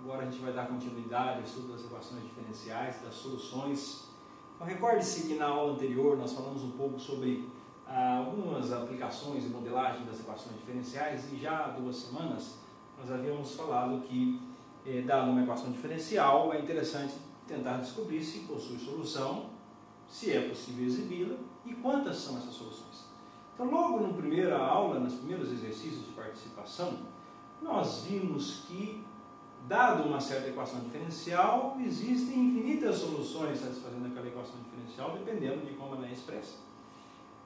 Agora a gente vai dar continuidade ao estudo das equações diferenciais, das soluções. Então, recorde-se que na aula anterior nós falamos um pouco sobre algumas aplicações e modelagem das equações diferenciais, e já há 2 semanas nós havíamos falado que, dado uma equação diferencial, é interessante tentar descobrir se possui solução, se é possível exibi-la e quantas são essas soluções. Então, logo na primeira aula, nos primeiros exercícios de participação, nós vimos que, dado uma certa equação diferencial, existem infinitas soluções satisfazendo aquela equação diferencial, dependendo de como ela é expressa.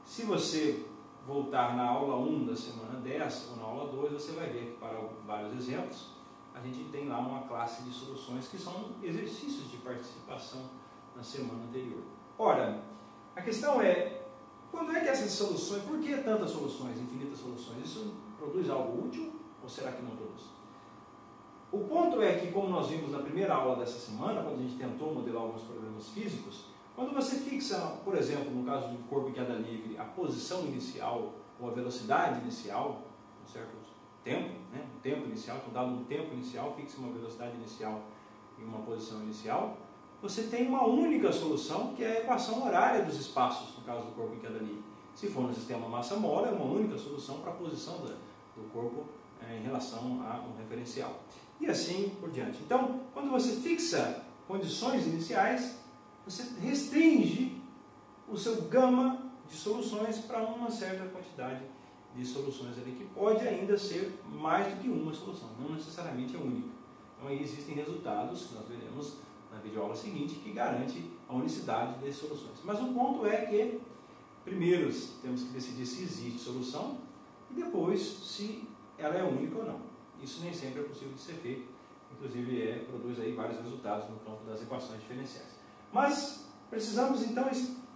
Se você voltar na aula 1 da semana 10 ou na aula 2, você vai ver que, para vários exemplos, a gente tem lá uma classe de soluções que são exercícios de participação na semana anterior. Ora, a questão é, quando é que essas soluções, por que tantas soluções, infinitas soluções? Isso produz algo útil ou será que não produz? O ponto é que, como nós vimos na primeira aula dessa semana, quando a gente tentou modelar alguns problemas físicos, quando você fixa, por exemplo, no caso do corpo em queda livre, a posição inicial ou a velocidade inicial, um certo tempo, um tempo inicial, então dado um tempo inicial, fixa uma velocidade inicial e uma posição inicial, você tem uma única solução, que é a equação horária dos espaços, no caso do corpo em queda livre. Se for no sistema massa-mole, é uma única solução para a posição do corpo em relação a um referencial. E assim por diante. Então, quando você fixa condições iniciais, você restringe o seu gama de soluções para uma certa quantidade de soluções ali, que pode ainda ser mais do que uma solução, não necessariamente é única. Então aí existem resultados, que nós veremos na videoaula seguinte, que garante a unicidade das soluções. Mas o ponto é que, primeiro, temos que decidir se existe solução, e depois se ela é única ou não. Isso nem sempre é possível de ser feito, inclusive produz aí vários resultados no campo das equações diferenciais. Mas precisamos então,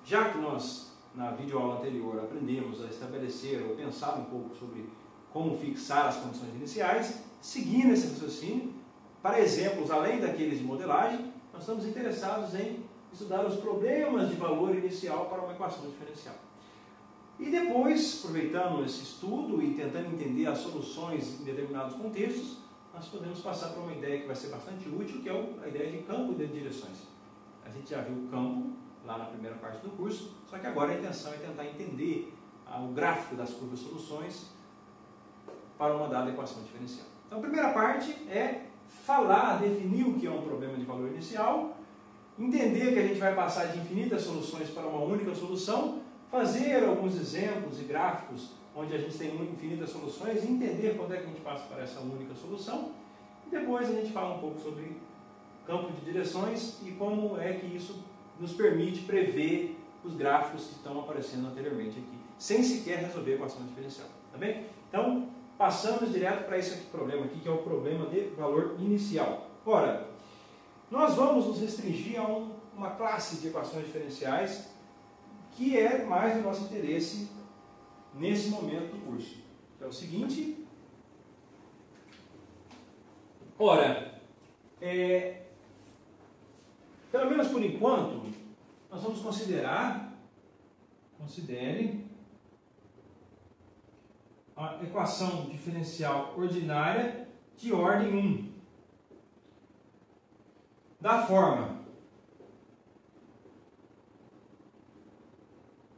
já que nós na videoaula anterior aprendemos a estabelecer ou pensar um pouco sobre como fixar as condições iniciais, seguindo esse raciocínio, para exemplos além daqueles de modelagem, nós estamos interessados em estudar os problemas de valor inicial para uma equação diferencial. E depois, aproveitando esse estudo e tentando entender as soluções em determinados contextos, nós podemos passar para uma ideia que vai ser bastante útil, que é a ideia de campo de direções. A gente já viu o campo lá na primeira parte do curso, só que agora a intenção é tentar entender o gráfico das curvas soluções para uma dada equação diferencial. Então, a primeira parte é falar, definir o que é um problema de valor inicial, entender que a gente vai passar de infinitas soluções para uma única solução, fazer alguns exemplos e gráficos onde a gente tem infinitas soluções, entender quando é que a gente passa para essa única solução, e depois a gente fala um pouco sobre campo de direções e como é que isso nos permite prever os gráficos que estão aparecendo anteriormente aqui, sem sequer resolver a equação diferencial, tá bem? Então, passamos direto para esse problema aqui, que é o problema de valor inicial. Ora, nós vamos nos restringir a uma classe de equações diferenciais que é mais do nosso interesse nesse momento do curso, que é o seguinte. Ora, pelo menos por enquanto, nós vamos considere a equação diferencial ordinária de ordem 1, da forma.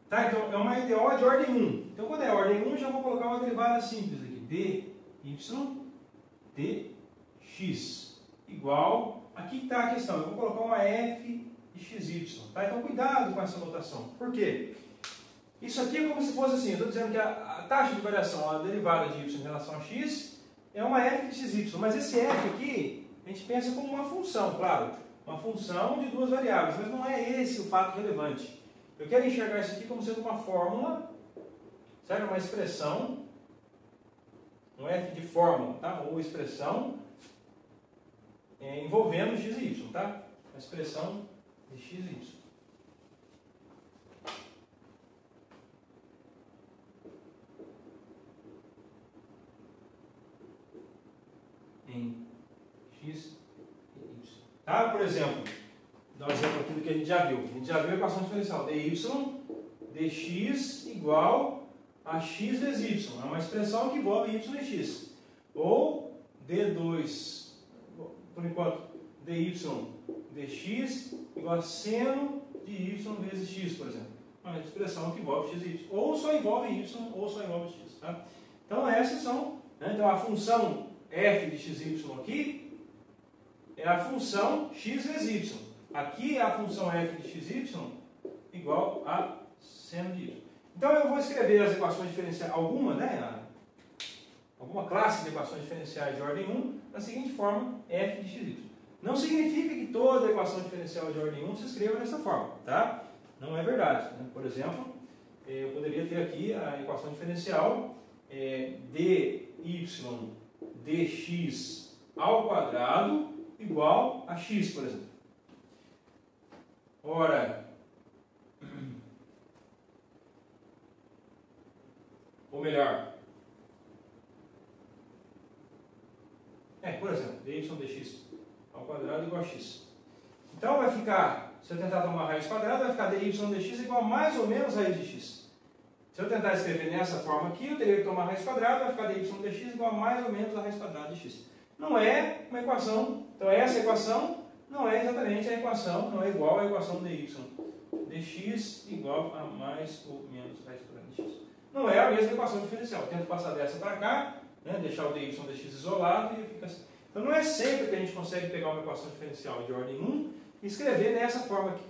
Tá? Então, é uma EDO de ordem 1. Então, quando é ordem 1, já vou colocar uma derivada simples aqui. dy dx igual... Aqui está a questão. Eu vou colocar uma f de xy. Tá? Então, cuidado com essa notação. Por quê? Isso aqui é como se fosse assim. Eu estou dizendo que a taxa de variação, a derivada de y em relação a x, é uma f de xy. Mas esse f aqui, a gente pensa como uma função, claro. Uma função de 2 variáveis. Mas não é esse o fato relevante. Eu quero enxergar isso aqui como sendo uma fórmula, certo? Uma expressão, um f de fórmula, tá? Ou expressão envolvendo x e y, tá? Uma expressão de x e y. Em x e y. Tá? Por exemplo, dá um exemplo aqui do que a gente já viu. A gente já viu a equação diferencial dy dx igual a x vezes y. É uma expressão que envolve y e x. Ou d2, por transforma em quanto? dy dx igual a seno de y vezes x, por exemplo. Uma expressão que envolve x e y. Ou só envolve y, ou só envolve x. Tá? Então, essas são... Né? Então, a função f de xy aqui é a função x vezes y. Aqui é a função f de xy igual a seno de y. Então, eu vou escrever as equações diferenciais, alguma classe de equações diferenciais de ordem 1 da seguinte forma, f de xy. Não significa que toda equação diferencial de ordem 1 se escreva dessa forma, tá? Não é verdade. Né? Por exemplo, eu poderia ter aqui a equação diferencial dy dx ao quadrado igual a x, por exemplo. Ora, ou melhor, por exemplo, dy dx ao quadrado igual a x. Então vai ficar, se eu tentar tomar a raiz quadrada, vai ficar dy dx igual a mais ou menos a raiz de x. Se eu tentar escrever nessa forma aqui, eu teria que tomar a raiz quadrada, vai ficar dy dx igual a mais ou menos a raiz quadrada de x. Não é uma equação, então essa equação não é exatamente a equação, não é igual à equação dy dx igual a mais ou menos a raiz quadrada de x. Não é a mesma equação diferencial. Eu tento passar dessa para cá, né, deixar o dy dx isolado e fica assim. Então não é sempre que a gente consegue pegar uma equação diferencial de ordem 1 e escrever nessa forma aqui.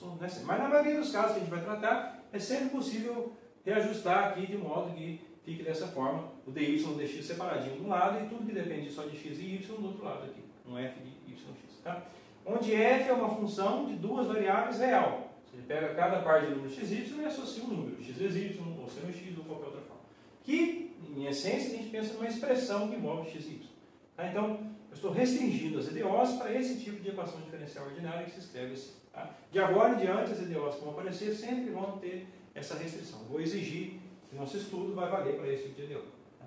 Não é sempre. Mas na maioria dos casos que a gente vai tratar, é sempre possível reajustar aqui de modo que fique dessa forma, o dy dx separadinho de um lado e tudo que depende só de x e y do outro lado aqui, um f de yx. Tá? Onde f é uma função de duas variáveis real. Você pega cada par de número x e y e associa um número, x vezes y, ou seno x, ou qualquer outra forma. Que, em essência, a gente pensa numa expressão que envolve x e y. Tá? Então, eu estou restringindo as EDOs para esse tipo de equação diferencial ordinária que se escreve assim. Tá? De agora em diante, as EDOs que vão aparecer sempre vão ter essa restrição. Vou exigir que nosso estudo vai valer para esse tipo de EDO. Tá?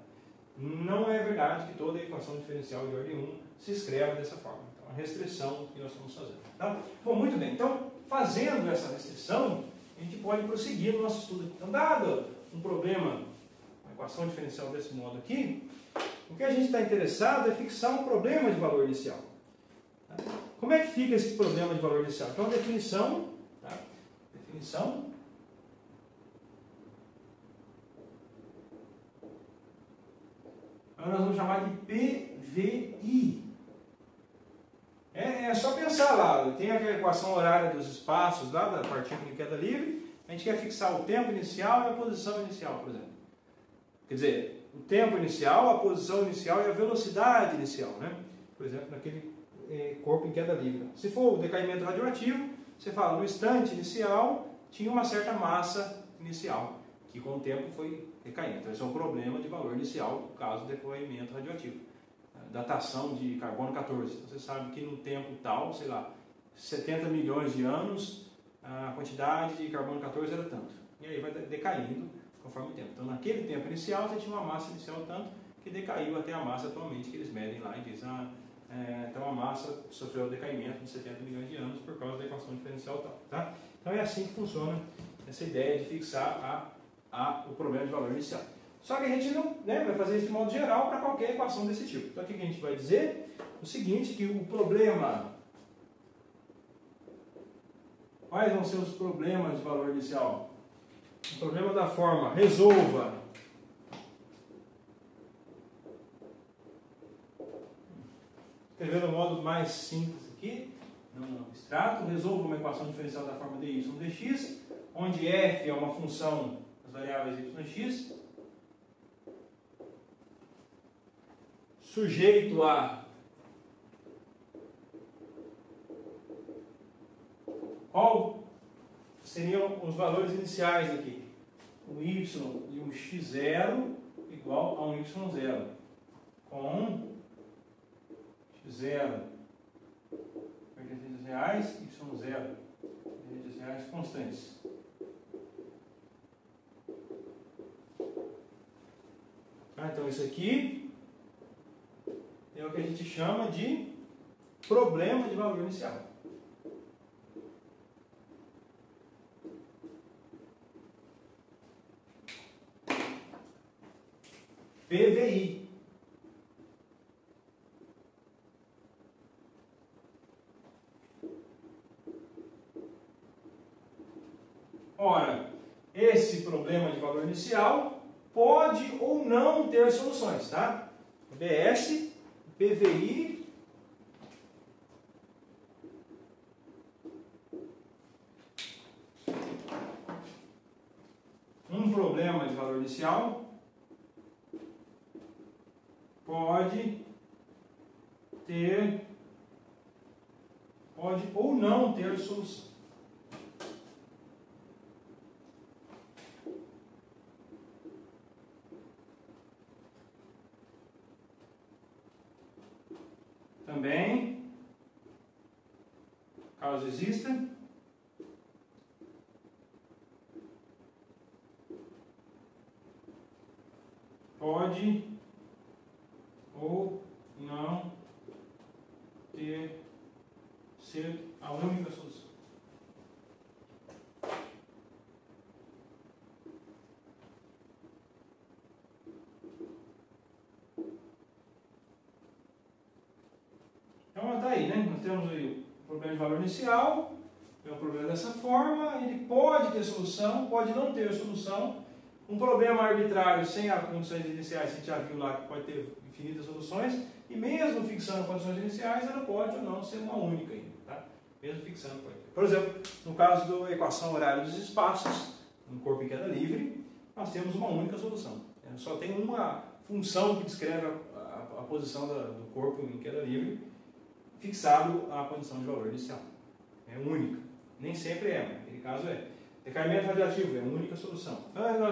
Não é verdade que toda equação diferencial de ordem 1 se escreve dessa forma. Então, a restrição que nós estamos fazendo. Tá? Bom, muito bem. Então, fazendo essa restrição, a gente pode prosseguir no nosso estudo. Então, dado um problema, uma equação diferencial desse modo aqui, o que a gente está interessado é fixar um problema de valor inicial. Tá? Como é que fica esse problema de valor inicial? Então, a definição, tá? Agora nós vamos chamar de PVI. É só pensar lá, tem aquela equação horária dos espaços lá da partícula em queda livre, a gente quer fixar o tempo inicial e a posição inicial, por exemplo. Quer dizer, o tempo inicial, a posição inicial e a velocidade inicial, né? Por exemplo, naquele corpo em queda livre. Se for o decaimento radioativo, você fala, no instante inicial tinha uma certa massa inicial, que com o tempo foi decaindo. Então, esse é um problema de valor inicial, no caso do decaimento radioativo. Datação de carbono 14. Então, você sabe que no tempo tal, sei lá, 70 milhões de anos, a quantidade de carbono 14 era tanto. E aí vai decaindo conforme o tempo. Então, naquele tempo inicial, você tinha uma massa inicial tanto que decaiu até a massa atualmente que eles medem lá e dizem, então a massa sofreu decaimento de 70 milhões de anos por causa da equação diferencial tal. Tá? Então, é assim que funciona essa ideia de fixar o problema de valor inicial. Só que a gente não vai fazer isso de modo geral para qualquer equação desse tipo. Então, o que a gente vai dizer? O seguinte, que o problema... Quais vão ser os problemas de valor inicial? O problema da forma, resolva. Escrevendo no modo mais simples aqui, não abstrato, resolva uma equação diferencial da forma dy dx, onde f é uma função das variáveis y e x, sujeito a qual seriam os valores iniciais aqui? Um y e um x0 igual a um y0, com x0 pertencentes reais, y0 pertencentes reais constantes. Então isso aqui é o que a gente chama de problema de valor inicial. PVI. Ora, esse problema de valor inicial pode ou não ter soluções, tá? BS, PVI, um problema de valor inicial pode ou não ter solução. Também, caso exista, pode ou não ser a única solução. Então está aí, né? Nós temos aí o problema de valor inicial, é um problema dessa forma, ele pode ter solução, pode não ter solução. Um problema arbitrário sem as condições iniciais, a gente já viu lá que pode ter infinitas soluções, e mesmo fixando condições iniciais, ela pode ou não ser uma única ainda, tá? Mesmo fixando, pode ter. Por exemplo, no caso da equação horária dos espaços, no corpo em queda livre, nós temos uma única solução. Só tem uma função que descreve a posição do corpo em queda livre, fixado à condição de valor inicial. É única. Nem sempre é, mas naquele caso é. Decaimento radiativo é a única solução.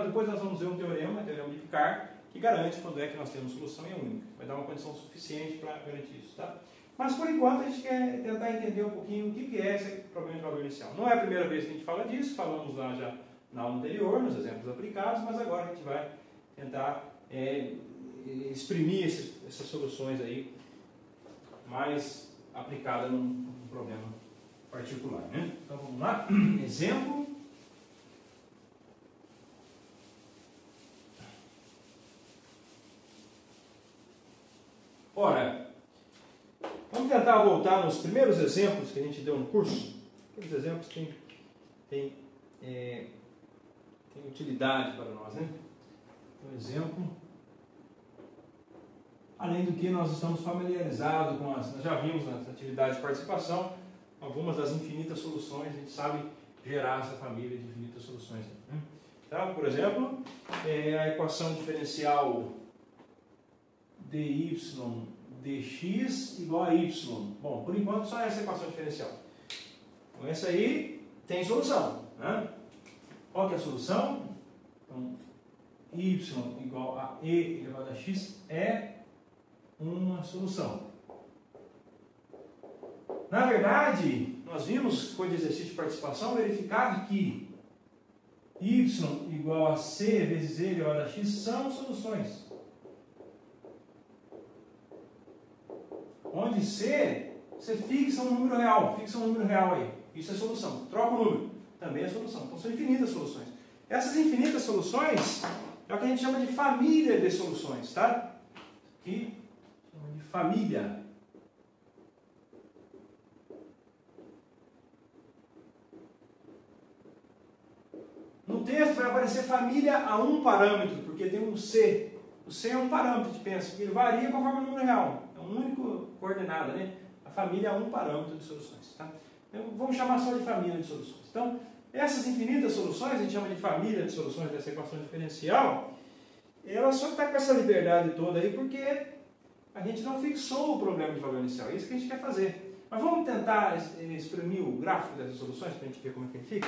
Depois nós vamos ver um teorema, o teorema de Picard, que garante quando é que nós temos solução e é única. Vai dar uma condição suficiente para garantir isso, tá? Mas por enquanto a gente quer tentar entender um pouquinho o que é esse problema de valor inicial. Não é a primeira vez que a gente fala disso, falamos lá já na aula anterior, nos exemplos aplicados, mas agora a gente vai tentar exprimir essas soluções aí mais aplicadas num problema particular, né? Então vamos lá, exemplo. Ora, vamos tentar voltar nos primeiros exemplos que a gente deu no curso. Aqueles exemplos que têm utilidade para nós, né? Por exemplo, além do que nós estamos familiarizados com nós já vimos nas atividades de participação, algumas das infinitas soluções, a gente sabe gerar essa família de infinitas soluções. Né? Então, por exemplo, a equação diferencial dy dx igual a y. Bom, por enquanto só essa equação diferencial. Então essa aí tem solução. Né? Qual que é a solução? Então, y igual a e elevado a x é uma solução. Na verdade, nós vimos, foi de exercício de participação, verificar que y igual a c vezes e elevado a x são soluções. Onde C, você fixa um número real aí. Isso é solução. Troca o número, também é solução. Então são infinitas soluções. Essas infinitas soluções é o que a gente chama de família de soluções, tá? Aqui chama de família. No texto vai aparecer família a um parâmetro, porque tem um C. O C é um parâmetro de pensa, porque ele varia conforme o número real. É um único coordenada, né? A família é um parâmetro de soluções, tá? Então, vamos chamar só de família de soluções. Então, essas infinitas soluções, a gente chama de família de soluções dessa equação diferencial, ela só está com essa liberdade toda aí porque a gente não fixou o problema de valor inicial. É isso que a gente quer fazer. Mas vamos tentar exprimir o gráfico dessas soluções para a gente ver como é que ele fica?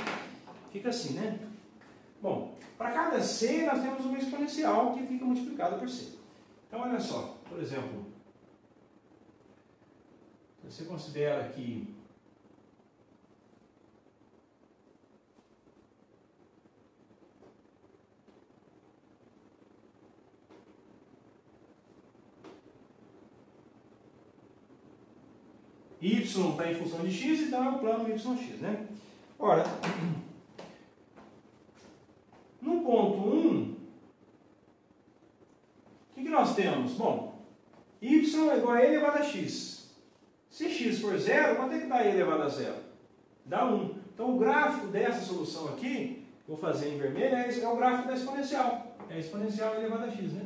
Fica assim, né? Bom, para cada C nós temos uma exponencial que fica multiplicada por C. Então, olha só, por exemplo, você considera que y está em função de x, então é o plano yx, né? Ora, no ponto 1, o que nós temos? Bom, y é igual a e elevado a x. Se x for zero, quanto é que dá e elevado a zero? Dá 1. Então o gráfico dessa solução aqui vou fazer em vermelho, é o gráfico da exponencial. É a exponencial elevada a x, né?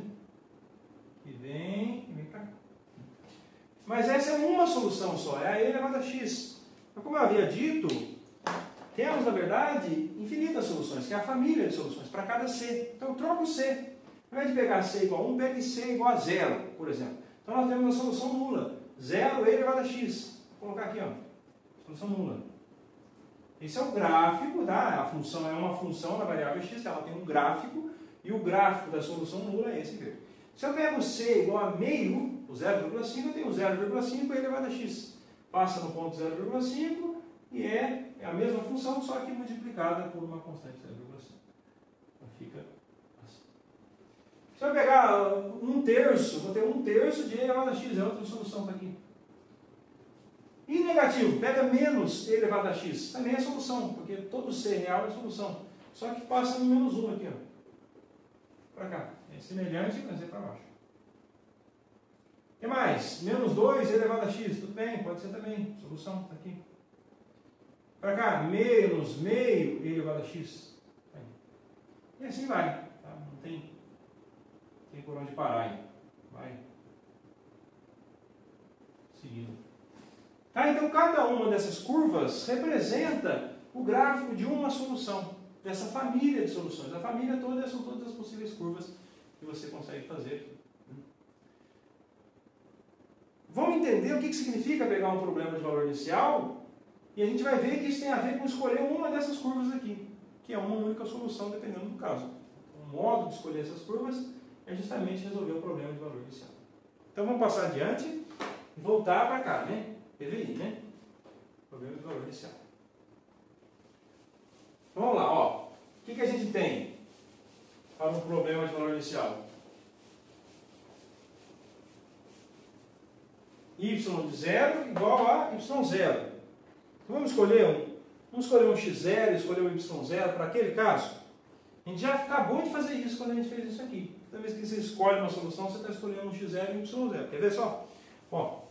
Que vem para cá. Mas essa é uma solução só, é a e elevado a x. Mas como eu havia dito, temos, na verdade, infinitas soluções, que é a família de soluções, para cada c. Então, troca o c. Ao invés de pegar c igual a 1, pegue c igual a 0, por exemplo. Então, nós temos a solução nula. 0 e elevado a x. Vou colocar aqui, ó. Solução nula. Esse é o gráfico, tá? A função é uma função da variável x, ela tem um gráfico, e o gráfico da solução nula é esse aqui. Se eu pego c igual a meio, o 0,5, eu tenho 0,5 e elevado a x. Passa no ponto 0,5 e é a mesma função, só que multiplicada por uma constante 0,5. Então fica assim. Se eu pegar 1/3, vou ter 1/3 de e elevado a x, é outra solução para aqui. E negativo, pega menos e elevado a x, também é solução, porque todo c real é solução. Só que passa no menos 1 aqui, ó. Para cá. É semelhante, mas é para baixo. O que mais? Menos 2 elevado a x. Tudo bem, pode ser também. Solução, está aqui. Para cá, menos meio elevado a x. E assim vai. Tá? Não tem por onde parar aí. Vai seguindo. Tá? Então, cada uma dessas curvas representa o gráfico de uma solução. Dessa família de soluções. A família toda são todas as possíveis curvas que você consegue fazer. Vamos entender o que significa pegar um problema de valor inicial e a gente vai ver que isso tem a ver com escolher uma dessas curvas aqui, que é uma única solução dependendo do caso. O modo de escolher essas curvas é justamente resolver o problema de valor inicial. Então vamos passar adiante e voltar para cá, né? PVI, né? Problema de valor inicial. Vamos lá, ó. O que a gente tem para um problema de valor inicial? Y de 0 igual a Y0. Então vamos escolher um x0 e escolher um Y0 para aquele caso. A gente já acabou de fazer isso quando a gente fez isso aqui. Toda vez que você escolhe uma solução, você está escolhendo um x0 e um Y0. Quer ver só? Ó.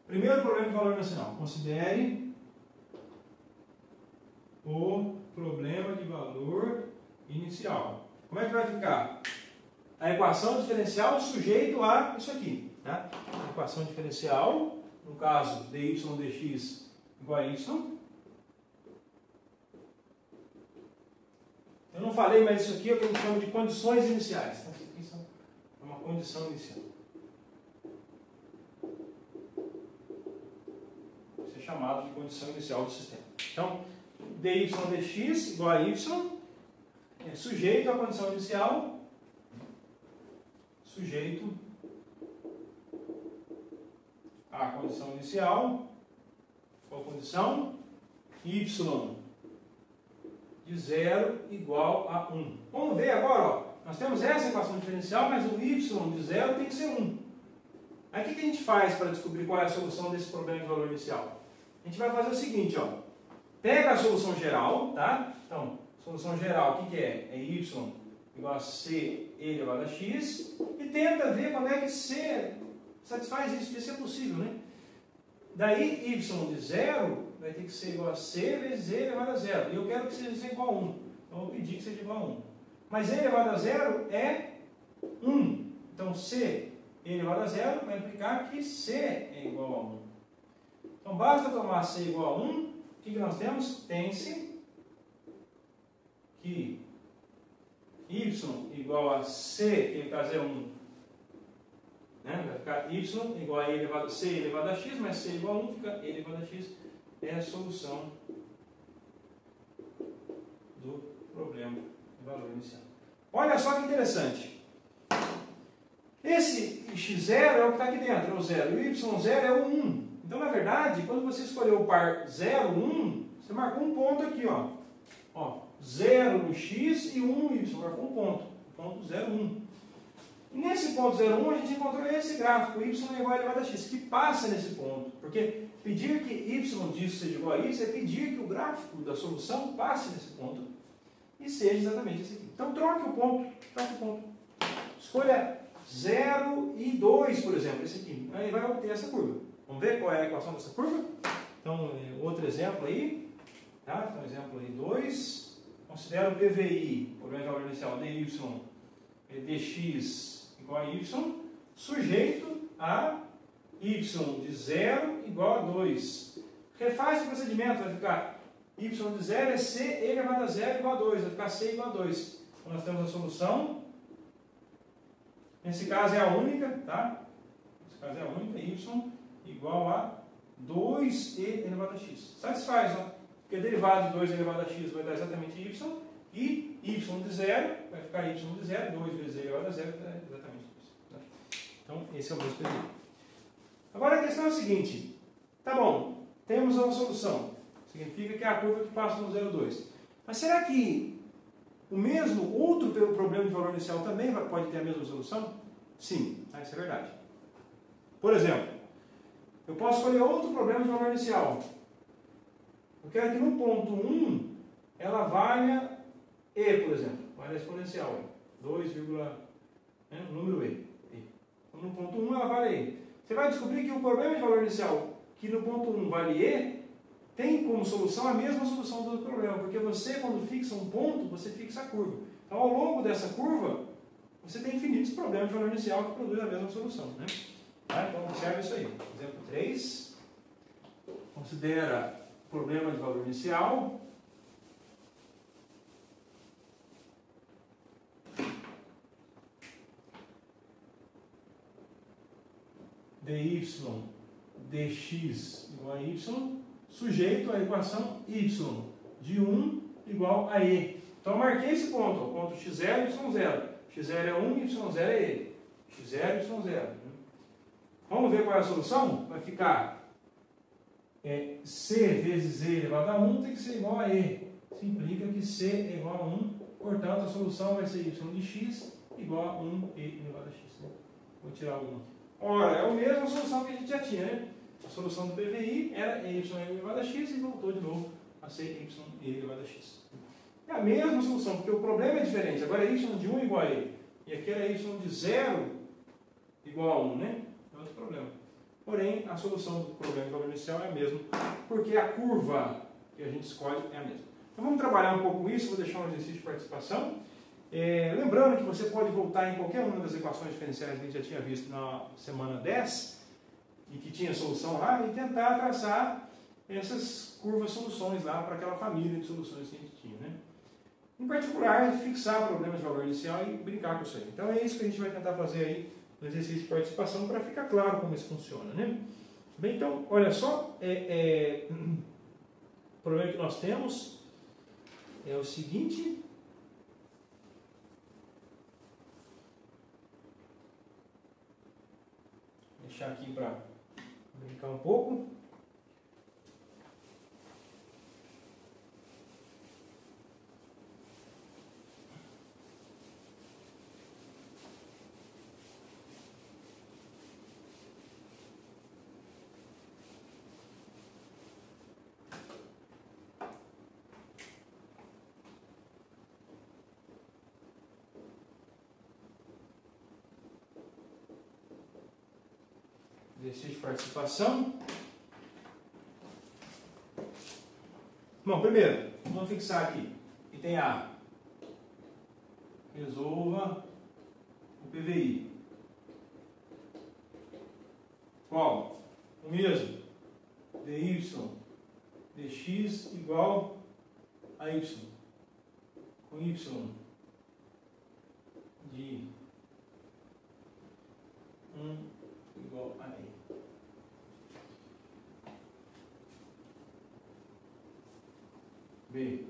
Primeiro problema de valor inicial. Considere o problema de valor inicial. Como é que vai ficar? A equação diferencial sujeito a isso aqui. Tá? A equação diferencial, no caso, dy dx igual a y. Eu não falei, mas isso aqui é o que a gente chama de condições iniciais. Então, isso aqui é uma condição inicial. Isso é chamado de condição inicial do sistema. Então, dy dx igual a y é sujeito à condição inicial, sujeito à condição inicial, qual a condição? Y de 0 igual a 1. Vamos ver agora, ó. Nós temos essa equação diferencial, mas o y de 0 tem que ser 1. Aí o que a gente faz para descobrir qual é a solução desse problema de valor inicial? A gente vai fazer o seguinte, ó. Pega a solução geral, tá? Então, solução geral, o que é? É y igual a c elevado a x e tenta ver quando é que c satisfaz isso, se é possível, né? Daí, y de 0 vai ter que ser igual a c vezes e elevado a 0. E eu quero que seja igual a 1. Então, eu vou pedir que seja igual a 1. Mas e elevado a 0 é 1. Então, c elevado a 0 vai implicar que c é igual a 1. Então, basta tomar c igual a 1. O que nós temos? Tem-se que y igual a c, que no caso é 1, né? Vai ficar y igual a e elevado a c elevado a x, mas c igual a 1 fica e elevado a x. É a solução do problema de valor inicial. Olha só que interessante. Esse x0 é o que está aqui dentro, é o 0, e o y0 é o 1. Então, na verdade, quando você escolheu o par 0, 1, você marcou um ponto aqui, ó. Ó, 0 no x e 1 no y, marcou um ponto. Ponto 0, 1. E nesse ponto 0, 1, a gente encontrou esse gráfico, y é igual a elevado a x, que passa nesse ponto. Porque pedir que y disso seja igual a isso é pedir que o gráfico da solução passe nesse ponto e seja exatamente esse aqui. Então, troque o ponto. Troque o ponto. Escolha 0 e 2, por exemplo, esse aqui. Aí vai obter essa curva. Vamos ver qual é a equação dessa curva? Então, outro exemplo aí, tá? Então, exemplo aí 2, considera o PVI, problema de valor inicial, dy dx igual a y, sujeito a y de 0 igual a 2. Refaz o procedimento, vai ficar y de 0 é c elevado a 0 igual a 2, vai ficar c igual a 2. Então, nós temos a solução, nesse caso é a única, tá? Nesse caso é a única, y igual a 2e elevado a x. Satisfaz, ó, porque derivado de 2 elevado a x vai dar exatamente y, e y de 0 vai ficar y de 0, 2 vezes e elevado a 0 vai dar exatamente isso. Tá? Então, esse é o mesmo PVI. Agora a questão é a seguinte, tá bom, temos uma solução, significa que é a curva que passa no 0,2. Mas será que o mesmo outro problema de valor inicial também pode ter a mesma solução? Sim, isso é verdade. Por exemplo, eu posso escolher outro problema de valor inicial. Eu quero que no ponto 1 ela valha e, por exemplo, valha exponencial, 2, número e. Então, no ponto 1 ela vale e. Você vai descobrir que o problema de valor inicial, que no ponto 1 vale e, tem como solução a mesma solução do outro problema, porque você, quando fixa um ponto, você fixa a curva. Então, ao longo dessa curva, você tem infinitos problemas de valor inicial que produzem a mesma solução, né? Tá? Então, observe isso aí. Exemplo 3. Considera problema de valor inicial. dy dx igual a y, sujeito à equação y de 1 igual a e. Então, eu marquei esse ponto, o ponto x0 e y0. x0 é 1, y0 é e. x0 e y0. Vamos ver qual é a solução? Vai ficar c vezes e elevado a 1 tem que ser igual a e. Isso implica que c é igual a 1, portanto, a solução vai ser y de x igual a 1e elevado a x. Né? Vou tirar 1 aqui. Ora, é a mesma solução que a gente já tinha, né? A solução do PVI era y elevado a x e voltou de novo a ser y elevado a x. É a mesma solução, porque o problema é diferente. Agora é y de 1 igual a e. E aqui era y de 0 igual a 1, né? É outro problema. Porém, a solução do problema de valor inicial é a mesma, porque a curva que a gente escolhe é a mesma. Então vamos trabalhar um pouco isso, vou deixar um exercício de participação. Lembrando que você pode voltar em qualquer uma das equações diferenciais que a gente já tinha visto na semana 10, e que tinha solução lá, e tentar traçar essas curvas-soluções lá para aquela família de soluções que a gente tinha, né? Em particular, fixar problemas de valor inicial e brincar com isso aí. Então é isso que a gente vai tentar fazer aí no exercício de participação para ficar claro como isso funciona, né? Bem, então, olha só, o problema que nós temos é o seguinte. Vou deixar aqui para brincar um pouco. Exercício de participação. Bom, primeiro, vamos fixar aqui. Item A. Resolva o PVI. Qual? O mesmo. dy dx igual a y. Com y de 1 igual a e. B.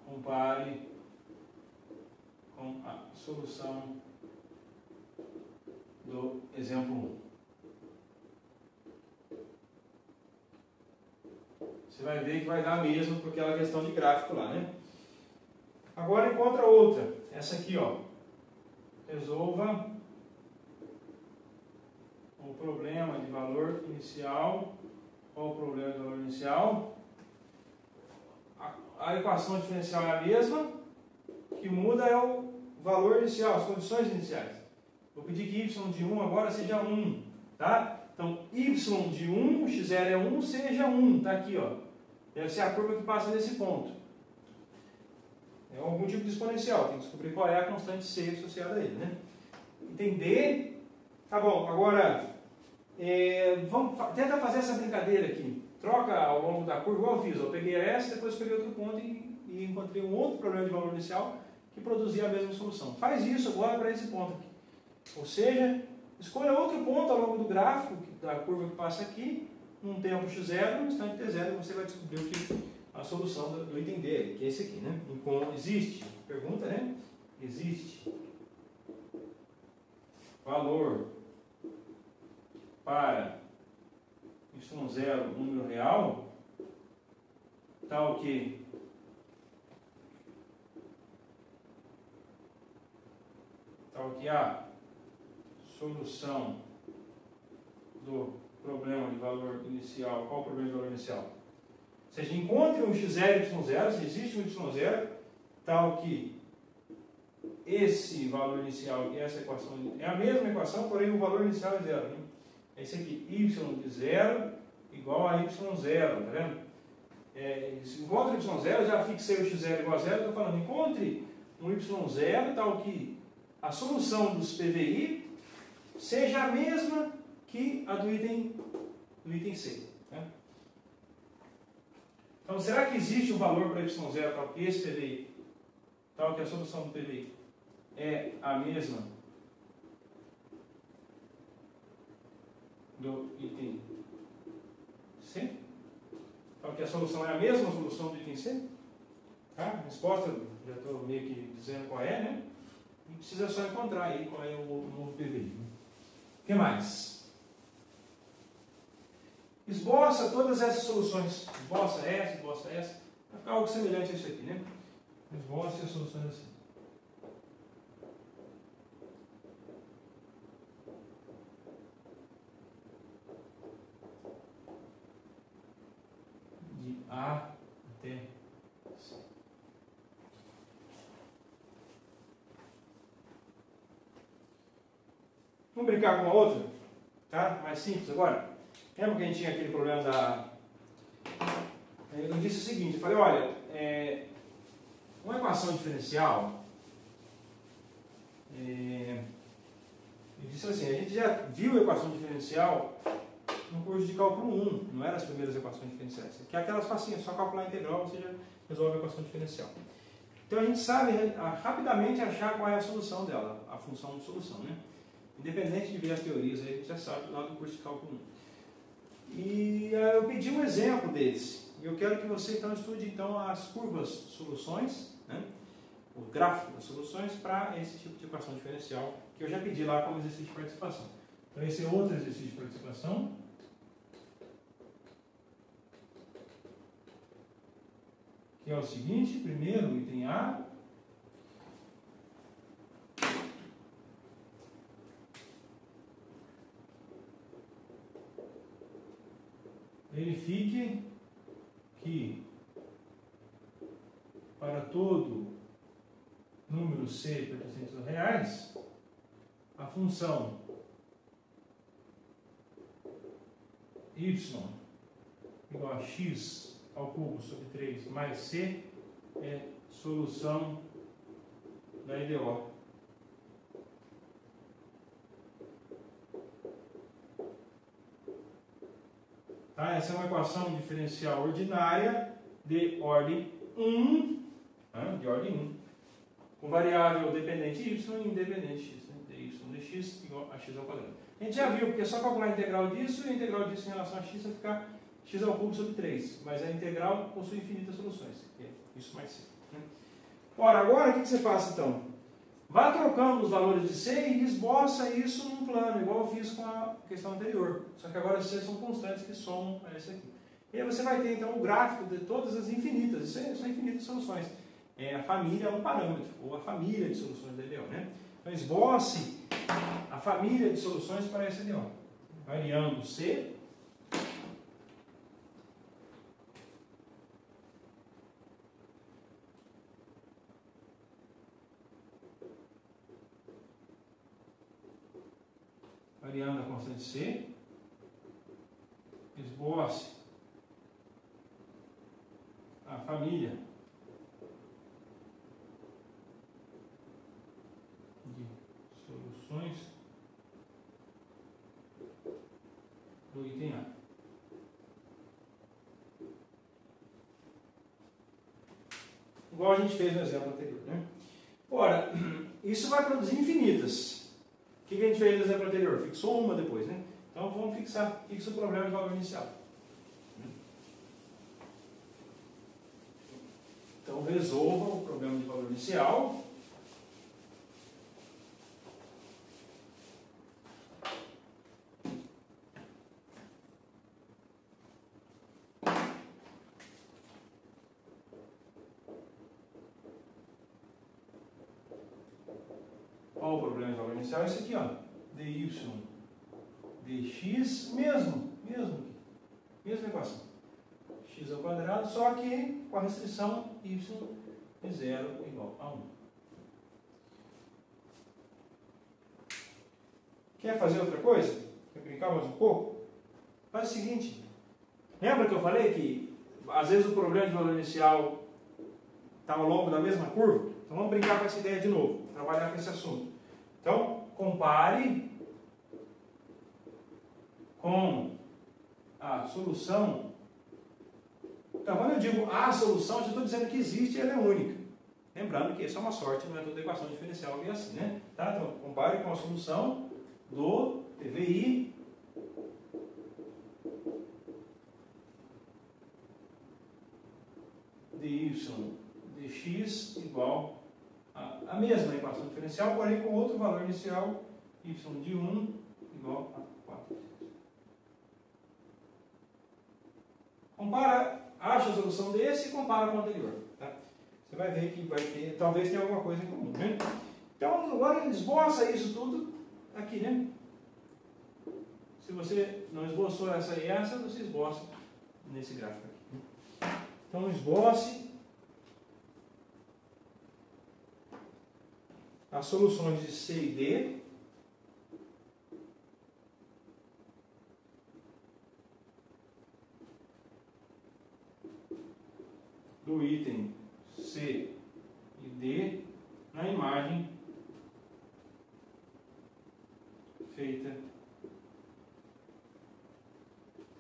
Compare com a solução do exemplo 1. Você vai ver que vai dar mesmo por aquela questão de gráfico lá, né? Agora encontra outra. Essa aqui, ó. Resolva o problema de valor inicial. Qual o problema de valor inicial? A equação diferencial é a mesma, o que muda é o valor inicial, as condições iniciais. Vou pedir que y de 1 agora seja 1, tá? Então, y de 1, x0 é 1, seja 1, está aqui, ó. Deve ser a curva que passa nesse ponto. É algum tipo de exponencial, tem que descobrir qual é a constante c associada a ele, né? Item D, tá bom, agora, tenta fazer essa brincadeira aqui. Troca ao longo da curva, igual eu fiz, eu peguei essa, depois peguei outro ponto e encontrei um outro problema de valor inicial que produzia a mesma solução. Faz isso agora para esse ponto aqui. Ou seja, escolha outro ponto ao longo do gráfico, da curva que passa aqui, num tempo x0, no instante t0, e você vai descobrir o que a solução do item dele, que é esse aqui, né? Então, existe, pergunta, né? Existe valor para y0, número real, tal que a solução do problema de valor inicial. Qual o problema de valor inicial? Ou seja, encontre um x0 e y0, se existe um y0, tal que esse valor inicial e essa equação é a mesma equação, porém o valor inicial é zero. Né? É esse aqui, y de 0 igual a y0, tá vendo? Encontre y0, já fixei o x0 igual a 0, estou falando, encontre um y0 tal que a solução dos PVI seja a mesma que a do item C. Né? Então, será que existe um valor para y0 tal que esse PVI, tal que a solução do PVI é a mesma do item C? Tal que a solução é a mesma solução do item C? Tá? A resposta, já estou meio que dizendo qual é, né? E precisa só encontrar aí qual é o novo PVI. O que mais? Esboça todas essas soluções. Esboça essa. Vai ficar algo semelhante a isso aqui, né? Esboça as soluções assim. De A até C. Vamos brincar com a outra? Tá? Mais simples agora. Lembra que a gente tinha aquele problema da... Eu disse o seguinte, eu falei, olha, uma equação diferencial, eu disse assim, a gente já viu a equação diferencial no curso de cálculo 1, não eram as primeiras equações diferenciais, que é aquelas facinhas, só calcular a integral, você já resolve a equação diferencial. Então a gente sabe rapidamente achar qual é a solução dela, a função de solução, né? Independente de ver as teorias, a gente já sabe lá do curso de cálculo 1. E eu pedi um exemplo deles. E eu quero que você então estude então as curvas soluções, né? O gráfico das soluções para esse tipo de equação diferencial, que eu já pedi lá como exercício de participação. Então esse é outro exercício de participação. Que é o seguinte, primeiro item A. Verifique que para todo número C pertencente aos reais, a função y igual a x ao cubo sobre 3 mais c é solução da EDO. Tá? Essa é uma equação diferencial ordinária de ordem 1, né? De ordem 1, com variável dependente y e independente x, né? dy de x igual a x ao quadrado. A gente já viu, porque é só calcular a integral disso, e a integral disso em relação a x vai ficar x ao cubo sobre 3, mas a integral possui infinitas soluções, que é isso mais c. Né? Ora, agora o que você faz então? Vá trocando os valores de C e esboça isso num plano, igual eu fiz com a questão anterior. Só que agora C são constantes que somam a esse aqui. E aí você vai ter então o gráfico de todas as infinitas. Isso são infinitas soluções. A família é um parâmetro, ou a família de soluções da EDO. Né? Então esboce a família de soluções para essa EDO. Variando C. Variando a constante C, esboce a família de soluções do item A. Igual a gente fez no exemplo anterior, né? Ora, isso vai produzir infinitas. O que a gente fez no exemplo anterior? Fixou uma depois, né? Então vamos fixa o problema de valor inicial. Então resolva o problema de valor inicial. Qual o problema de valor inicial? Esse aqui, ó, dy dx, mesma equação. X ao quadrado, só que com a restrição y de 0 igual a 1. Quer fazer outra coisa? Quer brincar mais um pouco? Faz o seguinte. Lembra que eu falei que às vezes o problema de valor inicial está ao longo da mesma curva? Então vamos brincar com essa ideia de novo, trabalhar com esse assunto. Então, compare com a solução. Então, quando eu digo a solução, eu já estou dizendo que existe e ela é única. Lembrando que isso é uma sorte, não é toda equação diferencial que é assim, né? Tá? Então, compare com a solução do TVI dy dx igual a mesma equação diferencial, porém com outro valor inicial, y de 1 igual a 4. Compara, acha a solução desse e compara com o anterior. Tá? Você vai ver que vai ter, talvez tenha alguma coisa em comum. Né? Então, agora esboça isso tudo aqui, né? Se você não esboçou essa e essa, você esboça nesse gráfico aqui. Então, esboce as soluções de C e D do item C e D na imagem feita.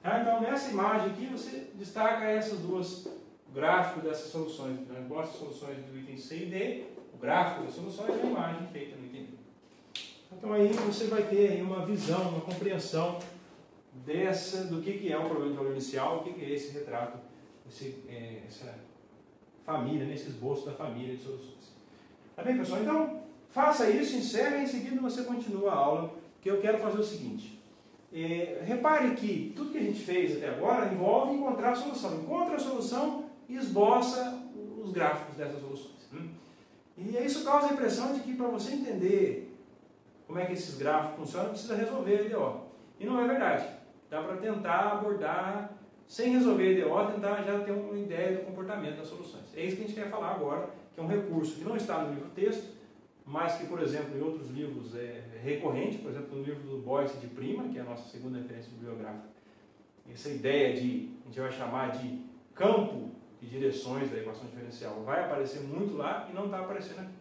Tá? Então, nessa imagem aqui, você destaca essas duas gráficos dessas soluções. Então, mostra as soluções do item C e D, o gráfico das soluções e a imagem feita no item D. Então, aí você vai ter aí uma visão, uma compreensão do que é o problema de valor inicial, o que é esse retrato, essa família, nesse esboço da família de soluções. Tá bem, pessoal? Então, faça isso, encerre e em seguida você continua a aula, que eu quero fazer o seguinte. Repare que tudo que a gente fez até agora envolve encontrar a solução. Encontra a solução e esboça os gráficos dessas soluções. E isso causa a impressão de que para você entender como é que esses gráficos funcionam, precisa resolver a EDO. E não é verdade. Dá para tentar abordar, sem resolver a EDO, tentar já ter uma ideia do comportamento das soluções. É isso que a gente quer falar agora, que é um recurso que não está no livro texto, mas que, por exemplo, em outros livros é recorrente, por exemplo, no livro do Boyce de Prima, que é a nossa segunda referência bibliográfica. Essa ideia a gente vai chamar de campo de direções da equação diferencial vai aparecer muito lá e não está aparecendo aqui.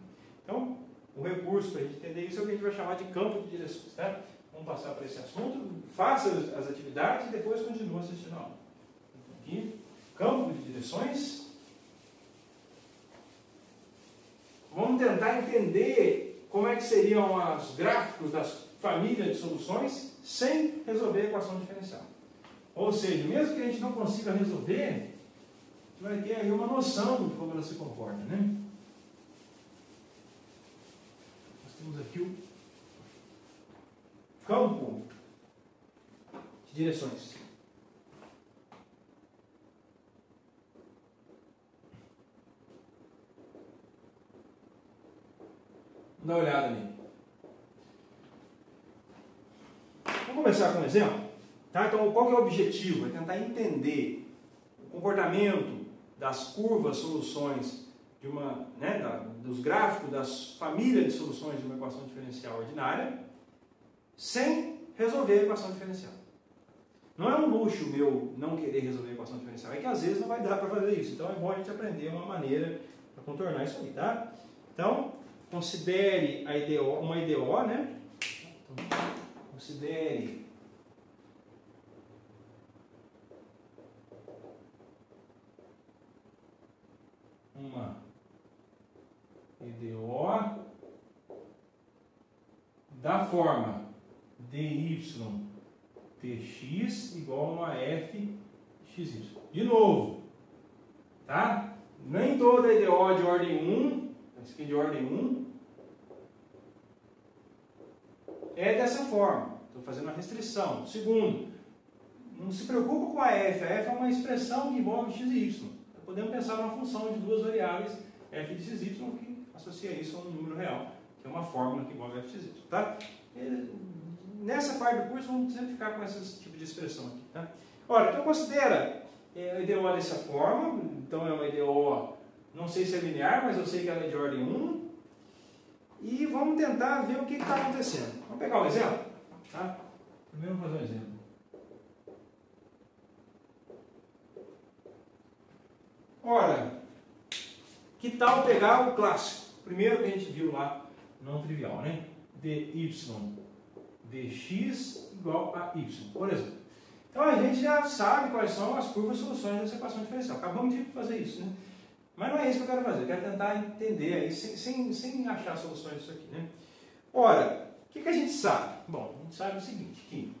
Então, o recurso para a gente entender isso é o que a gente vai chamar de campo de direções. Tá? Vamos passar para esse assunto, faça as atividades e depois continue assistindo a aula. Aqui, campo de direções. Vamos tentar entender como é que seriam os gráficos das famílias de soluções sem resolver a equação diferencial. Ou seja, mesmo que a gente não consiga resolver, a gente vai ter aí uma noção de como ela se comporta, né? Nós temos aqui o campo de direções. Dá uma olhada ali. Vamos começar com um exemplo? Tá? Então, qual que é o objetivo? É tentar entender o comportamento das curvas, soluções de uma, dos gráficos das famílias de soluções de uma equação diferencial ordinária, sem resolver a equação diferencial. Não é um luxo meu não querer resolver a equação diferencial, é que às vezes não vai dar para fazer isso. Então é bom a gente aprender uma maneira para contornar isso aí, tá? Então, considere a IDO, uma IDO, né? Então, considere uma IDO da forma dy dx igual a f xy. De novo, tá? Nem toda IDO de ordem 1, essa aqui de ordem 1, é dessa forma. Estou fazendo a restrição. Segundo, não se preocupe com a f. A f é uma expressão que envolve x e y. Podemos pensar numa função de duas variáveis, f de x e y, que associa isso a um número real, que é uma fórmula que envolve f de x e y. Tá? Nessa parte do curso, vamos sempre ficar com esse tipo de expressão aqui. Tá? Ora, então considera a IDO dessa forma. Então é uma IDO, não sei se é linear, mas eu sei que ela é de ordem 1. E vamos tentar ver o que está acontecendo. Vamos pegar um exemplo? Tá? Primeiro vamos fazer um exemplo. Ora, que tal pegar o clássico? Primeiro que a gente viu lá, não trivial, né? dy dx igual a y, por exemplo. Então a gente já sabe quais são as curvas soluções dessa equação diferencial. Acabamos de fazer isso, né? Mas não é isso que eu quero fazer. Eu quero tentar entender aí, sem achar soluções disso aqui, né? Ora, o que a gente sabe? Bom, a gente sabe o seguinte, que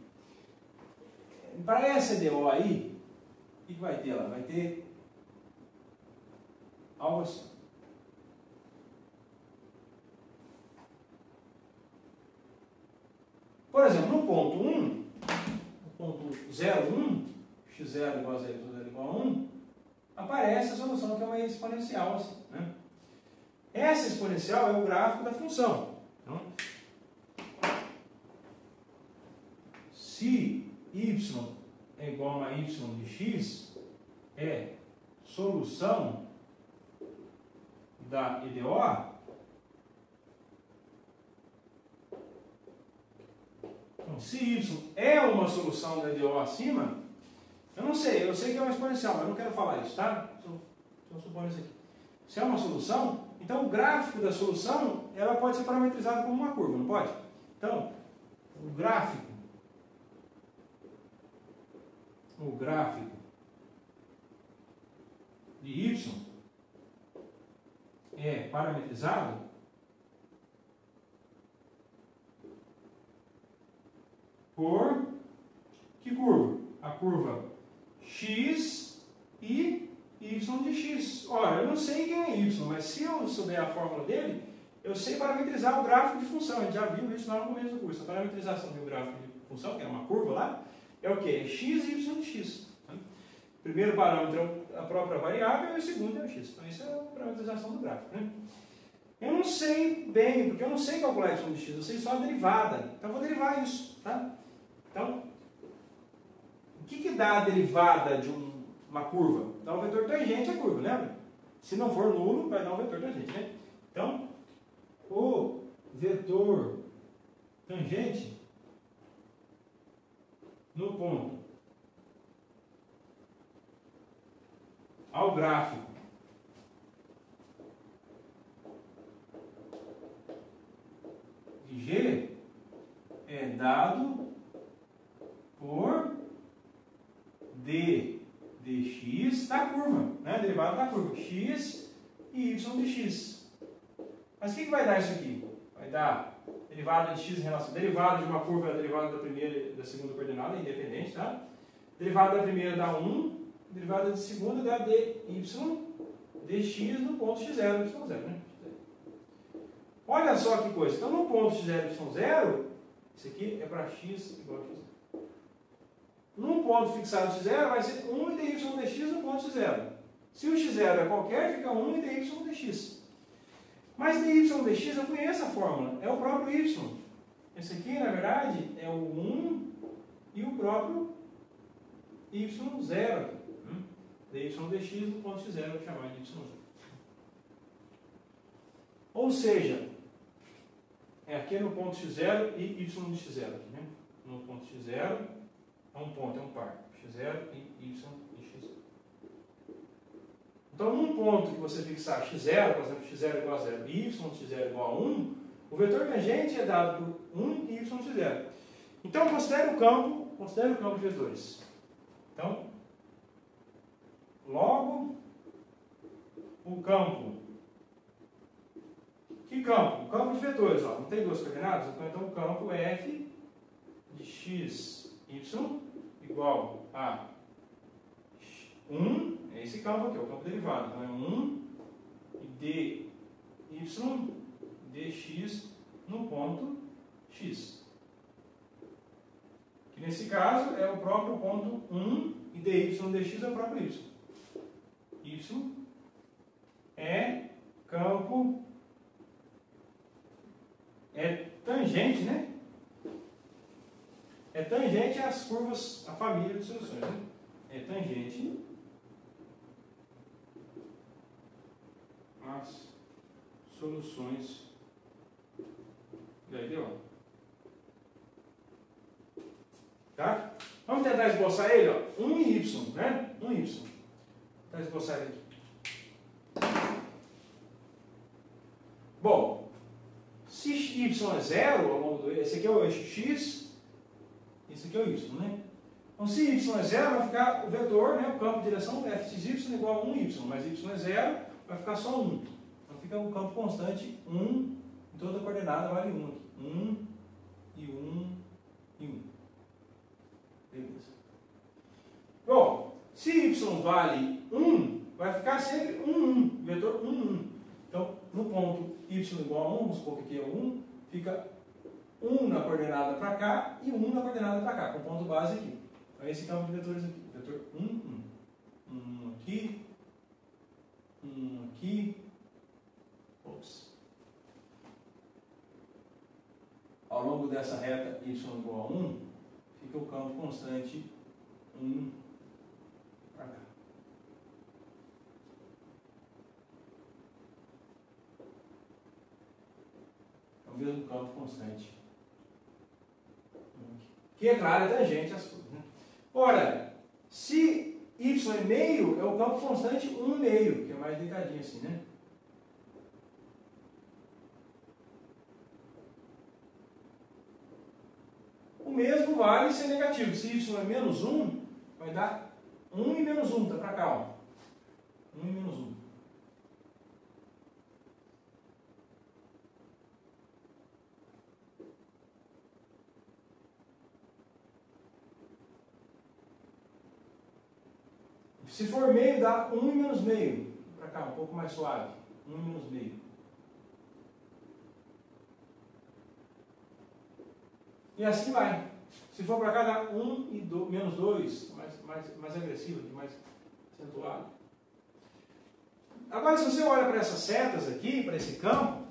para essa DO aí, o que vai ter lá? Vai ter algo assim. Por exemplo, no ponto 1, no ponto 0, 1, x0 igual a 0, y0 igual a 1, aparece a solução que é uma exponencial. Assim, né? Essa exponencial é o gráfico da função. Então, se y é igual a y de x, é solução da IDO. Então, se y é uma solução da IDO acima, eu sei que é uma exponencial, mas eu não quero falar isso, tá? Estou supondo isso aqui. Se é uma solução, então o gráfico da solução, ela pode ser parametrizada como uma curva, não pode? Então, o gráfico de y é parametrizado por que curva? A curva x e y de x. Ora, eu não sei quem é y, mas se eu souber a fórmula dele, eu sei parametrizar o gráfico de função. A gente já viu isso lá no começo do curso. A parametrização do gráfico de função, que é uma curva lá, é o que? É x e y de x. O primeiro parâmetro é a própria variável e o segundo é o x. Então, isso é a parametrização do gráfico, né? Eu não sei bem, porque eu não sei calcular y de x, eu sei só a derivada. Então, eu vou derivar isso, tá? Então, o que dá a derivada de uma curva? Dá o vetor tangente à curva, lembra? Se não for nulo, vai dar um vetor tangente, né? Então, o vetor tangente no ponto ao gráfico de G é dado por d dx da curva, né? Derivada da curva, x e y de x. Mas o que vai dar isso aqui? Vai dar derivada de x em relação... Derivada de uma curva é a derivada da primeira e da segunda coordenada, independente, tá? Derivada da primeira dá 1, derivada da segunda dá dy dx no ponto x0, y0, né? Olha só que coisa. Então, no ponto x0, y0, isso aqui é para x igual a x0. Num ponto fixado x0 vai ser 1 e dy dx no ponto x0. Se o x0 é qualquer, fica 1 e dy dx. Mas dy dx eu conheço a fórmula, é o próprio y. Esse aqui, na verdade, é o 1 e o próprio y0 aqui. dy dx no ponto x0 eu vou chamar de y0. Ou seja, é aqui no ponto x0 e y de x0 aqui, né? No ponto x0 é um ponto, é um par. x0 e y e x. Então, num ponto que você fixar x0, por exemplo, x0 igual a 0 e y x0 igual a 1, o vetor tangente é dado por 1 e y x0. Então, considere o campo de vetores. Então, logo, o campo. Que campo? O campo de vetores. Ó, não tem duas coordenadas? Então, o campo f de x, y igual a 1, é esse campo aqui, é o campo derivado. Então, é 1 e dy dx no ponto x. Que nesse caso é o próprio ponto 1 e dy dx é o próprio y. Y é campo, é tangente, né? É tangente às curvas, a família de soluções, né? É tangente às soluções da EDO. Tá? Vamos tentar esboçar ele, ó. 1 e y, né? 1 e y. Vou tentar esboçar ele aqui. Bom, se y é 0 ao longo do esse aqui é o eixo x, esse aqui é o y, né? Então, se y é 0, vai ficar o vetor, né, o campo de direção f de y igual a 1y, mas y é 0, vai ficar só 1. Então, fica um campo constante 1, em toda a coordenada vale 1 aqui. 1 e 1 e 1. Beleza. Bom, se y vale 1, vai ficar sempre 1, 1, vetor 1, 1. Então, no ponto y igual a 1, vamos supor que aqui é 1, fica 1 na coordenada para cá e 1 na coordenada para cá, com ponto base aqui. Então, esse campo de vetores aqui, vetor 1, 1. 1 aqui, 1 aqui. Ops. Ao longo dessa reta y igual a 1, fica o campo constante 1 para cá. É o mesmo campo constante. Que é claro, é tangente às curvas, né? Ora, se y é meio, é o campo constante 1 meio, que é mais deitadinho assim, né? O mesmo vale ser negativo. Se y é menos 1, vai dar 1 e menos 1, tá para cá, ó. 1 e menos 1. Se for meio, dá 1 e menos meio. Para cá, um pouco mais suave. 1 e menos meio. E assim vai. Se for para cá, dá 1 e menos 2. Mais agressivo, mais acentuado. Agora, se você olha para essas setas aqui, para esse campo,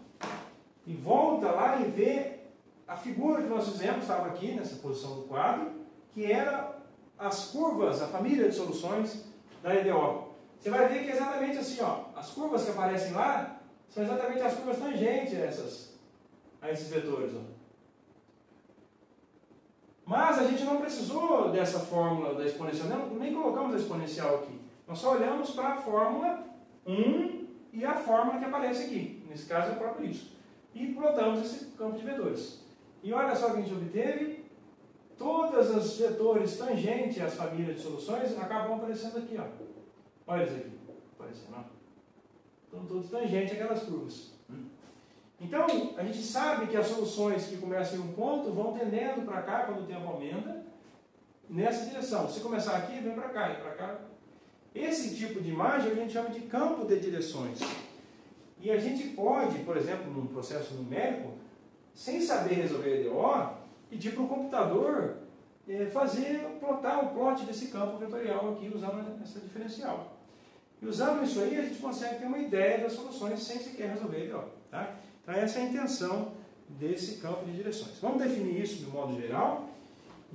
e volta lá e vê a figura que nós fizemos, estava aqui nessa posição do quadro, que era as curvas, a família de soluções da EDO. Você vai ver que é exatamente assim, ó, as curvas que aparecem lá são exatamente as curvas tangentes a esses vetores. Ó. Mas a gente não precisou dessa fórmula da exponencial, nem colocamos a exponencial aqui. Nós só olhamos para a fórmula 1 e a fórmula que aparece aqui. Nesse caso é o próprio isso. E plotamos esse campo de vetores. E olha só o que a gente obteve. Todas as vetores tangentes às famílias de soluções acabam aparecendo aqui, ó. Olha eles aqui, aparecendo, ó. Estão todos tangentes àquelas curvas. Então, a gente sabe que as soluções que começam em um ponto vão tendendo para cá, quando o tempo aumenta, nessa direção. Se começar aqui, vem para cá e para cá. Esse tipo de imagem a gente chama de campo de direções. E a gente pode, por exemplo, num processo numérico, sem saber resolver EDO, pedir para o computador plotar o plot desse campo vetorial aqui, usando essa diferencial. E usando isso aí, a gente consegue ter uma ideia das soluções sem sequer resolver EDO. Tá? Então, essa é a intenção desse campo de direções. Vamos definir isso de modo geral,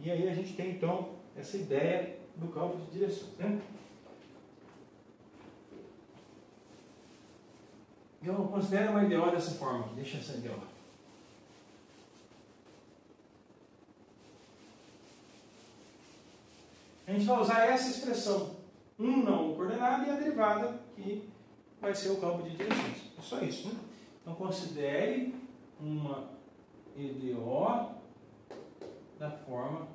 e aí a gente tem, então, essa ideia do campo de direções. Né? Eu considero uma EDO dessa forma aqui. Deixa essa EDO. gente vai usar essa expressão, um não coordenado e a derivada, que vai ser o campo de direções. É só isso, né? Então, considere uma EDO da forma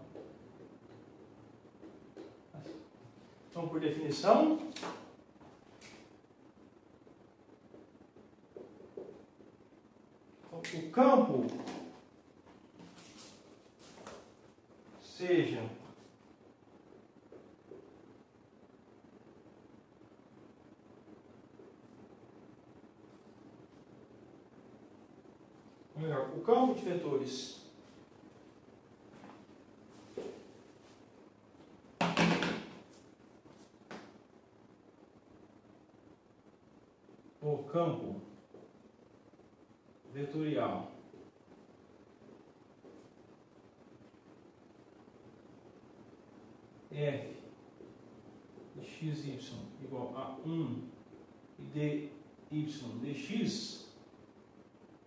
assim. Então, por definição, o campo seja melhor, o campo de vetores o campo vetorial f de xy igual a 1 e dy dx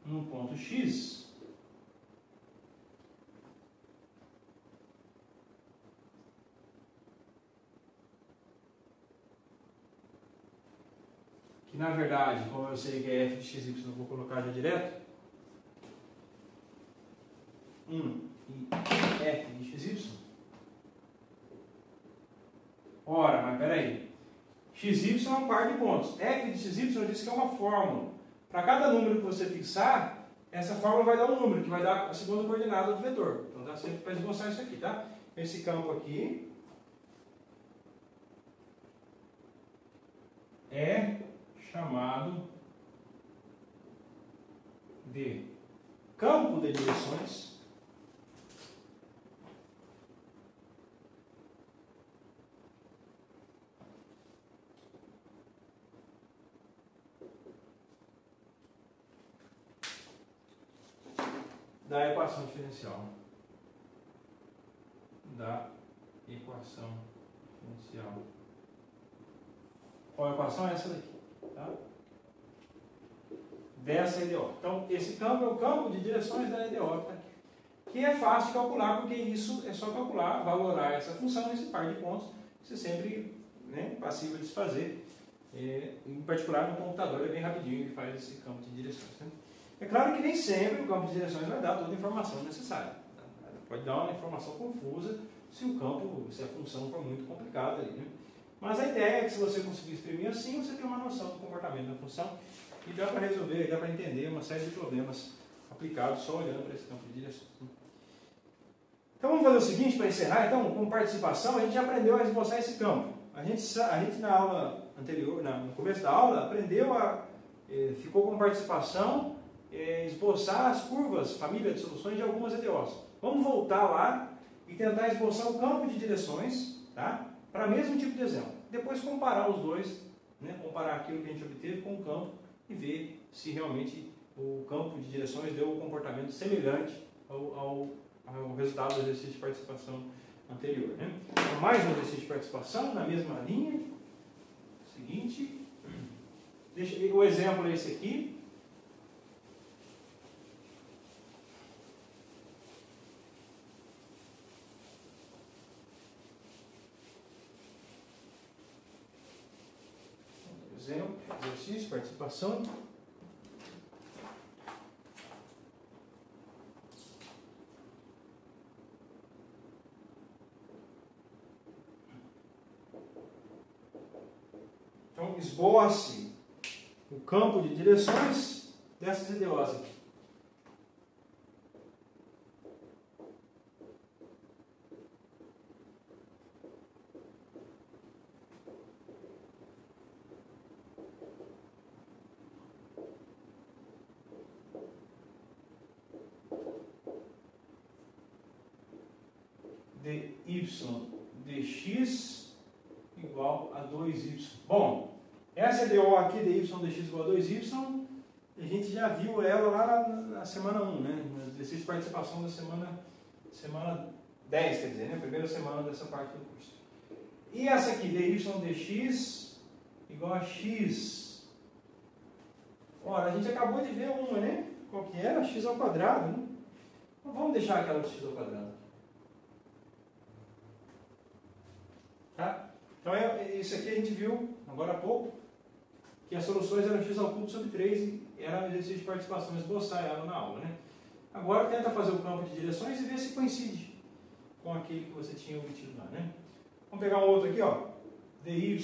num ponto x, que na verdade, como eu sei que é f de xy, eu vou colocar já direto, 1 e f de xy. Ora, mas peraí, xy é um par de pontos, f de xy eu disse que é uma fórmula. Para cada número que você fixar, essa fórmula vai dar um número, que vai dar a segunda coordenada do vetor. Então dá sempre para esboçar isso aqui, tá? Esse campo aqui é chamado de campo de direções da equação diferencial. Da equação diferencial. Qual a equação? É essa daqui. Tá? Dessa EDO. Então, esse campo é o campo de direções da EDO, tá? Que é fácil de calcular, porque isso é só calcular, valorar essa função nesse par de pontos. Isso é sempre, né, passível de se fazer. Em particular, no computador é bem rapidinho, ele faz esse campo de direções. Né? É claro que nem sempre o campo de direções vai dar toda a informação necessária. Tá? Pode dar uma informação confusa se o campo, se a função for muito complicada. Né? Mas a ideia é que se você conseguir exprimir assim, você tem uma noção do comportamento da função e dá para resolver, dá para entender uma série de problemas aplicados só olhando para esse campo de direções. Né? Então vamos fazer o seguinte para encerrar. Então, com participação, a gente já aprendeu a esboçar esse campo. A gente na aula anterior, no começo da aula, aprendeu ficou com participação, esboçar as curvas, família de soluções de algumas EDOs. Vamos voltar lá e tentar esboçar o campo de direções, tá? Para o mesmo tipo de exemplo. Depois comparar os dois, né? Comparar aquilo que a gente obteve com o campo e ver se realmente o campo de direções deu um comportamento semelhante ao resultado do exercício de participação anterior. Né? Então, mais um exercício de participação na mesma linha. Seguinte, o exemplo é esse aqui. Exemplo, exercício, participação. Então, esboce o campo de direções dessas EDOs aqui. dx igual a 2y. Bom, essa EDO aqui, dy dx igual a 2y, a gente já viu ela lá na semana 1, né? No exercício de participação da semana 10, quer dizer, né? Primeira semana dessa parte do curso. E essa aqui, dy dx igual a x. Ora, a gente acabou de ver uma, né? Qual que era? X ao quadrado, né? Então, vamos deixar aquela de x ao quadrado. Tá? Então, isso aqui a gente viu agora há pouco, que as soluções eram x ao cubo sobre 3 e era um exercício de participação, esboçar ela na aula. Né? Agora tenta fazer o campo de direções e ver se coincide com aquele que você tinha obtido lá. Né? Vamos pegar um outro aqui, ó. dy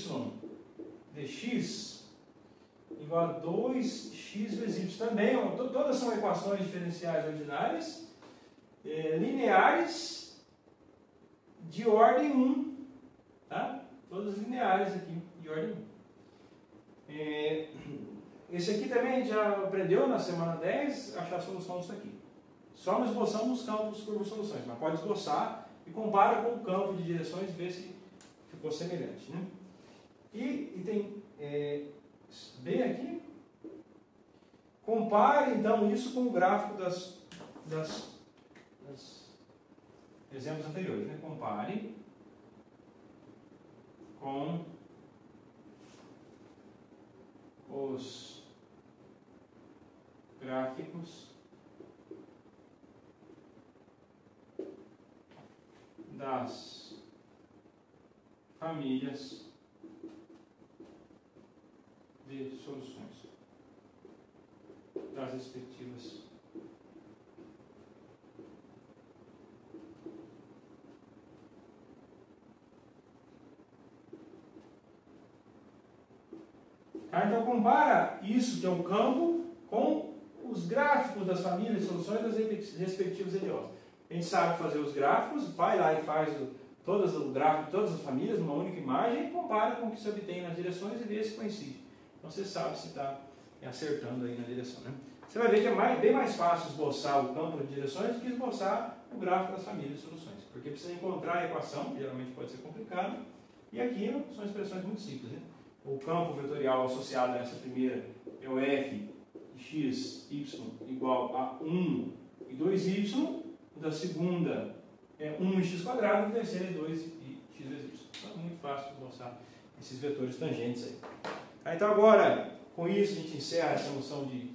dx igual a 2x vezes y. Também, ó, todas são equações diferenciais ordinárias, lineares, de ordem 1. Tá? Todas lineares aqui, de ordem 1. Esse aqui também a gente já aprendeu na semana 10, achar a solução disso aqui. Só não esboçamos os campos curvas soluções, mas pode esboçar e compara com o campo de direções e ver se ficou semelhante. Né? E tem B aqui. Compare então isso com o gráfico das exemplos anteriores. Né? Compare com os gráficos das famílias de soluções das respectivas então compara isso que é o campo com os gráficos das famílias de soluções das respectivas LOs. A gente sabe fazer os gráficos, vai lá e faz o gráfico de todas as famílias numa única imagem e compara com o que se obtém nas direções e vê se coincide. Então você sabe se está acertando aí na direção. Né? Você vai ver que é bem mais fácil esboçar o campo de direções do que esboçar o gráfico das famílias de soluções. Porque precisa encontrar a equação, que geralmente pode ser complicado, e aqui são expressões muito simples. Né? O campo vetorial associado a essa primeira é o f de x, y igual a 1 e 2y, o da segunda é 1x², o do terceiro é 2 e x vezes y. Então é muito fácil esboçar esses vetores tangentes aí. Então agora, com isso a gente encerra essa noção de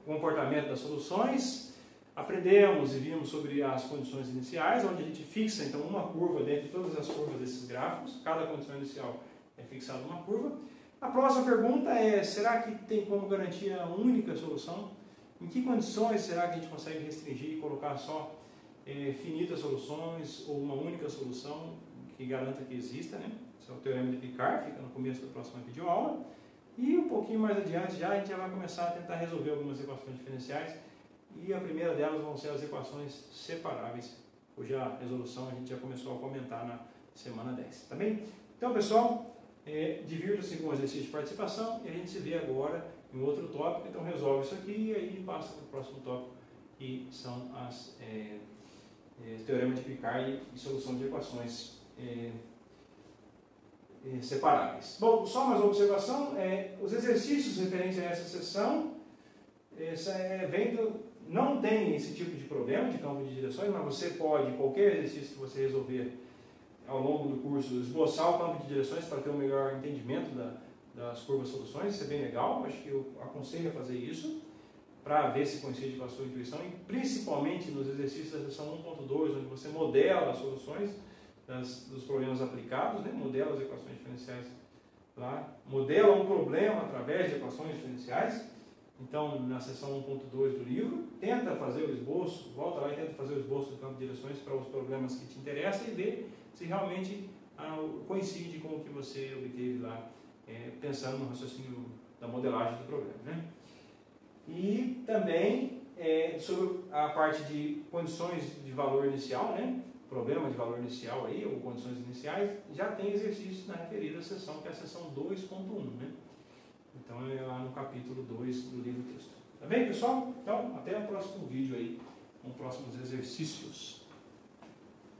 comportamento das soluções. Aprendemos e vimos sobre as condições iniciais, onde a gente fixa então uma curva dentro de todas as curvas desses gráficos. Cada condição inicial é fixada uma curva. A próxima pergunta é, será que tem como garantir a única solução? Em que condições será que a gente consegue restringir e colocar só finitas soluções ou uma única solução que garanta que exista, né? Esse é o teorema de Picard, fica no começo da próxima videoaula. E um pouquinho mais adiante a gente já vai começar a tentar resolver algumas equações diferenciais e a primeira delas vão ser as equações separáveis, cuja resolução a gente já começou a comentar na semana 10, tá bem? Então pessoal, divirta-se com o exercício de participação e a gente se vê agora em outro tópico, então resolve isso aqui e aí passa para o próximo tópico, que são as teorema de Picard e solução de equações separáveis. Bom, só mais uma observação, os exercícios referentes a essa sessão não tem esse tipo de problema de campo de direções, mas você pode, qualquer exercício que você resolver ao longo do curso, esboçar o campo de direções para ter um melhor entendimento das curvas soluções, isso é bem legal, acho que eu aconselho a fazer isso, para ver se coincide com a sua intuição, e principalmente nos exercícios da seção 1.2, onde você modela as soluções dos problemas aplicados, né? Modela as equações diferenciais lá, modela um problema através de equações diferenciais. Então, na seção 1.2 do livro, tenta fazer o esboço, volta lá e tenta fazer o esboço do campo de direções para os problemas que te interessam e vê se realmente coincide com o que você obteve lá, pensando no raciocínio da modelagem do problema. Né? E também sobre a parte de condições de valor inicial, né? Problema de valor inicial aí, ou condições iniciais, já tem exercício na referida seção, que é a seção 2.1. Né? Então é lá no capítulo 2 do livro texto. Tá bem, pessoal? Então, até o próximo vídeo aí, com próximos exercícios.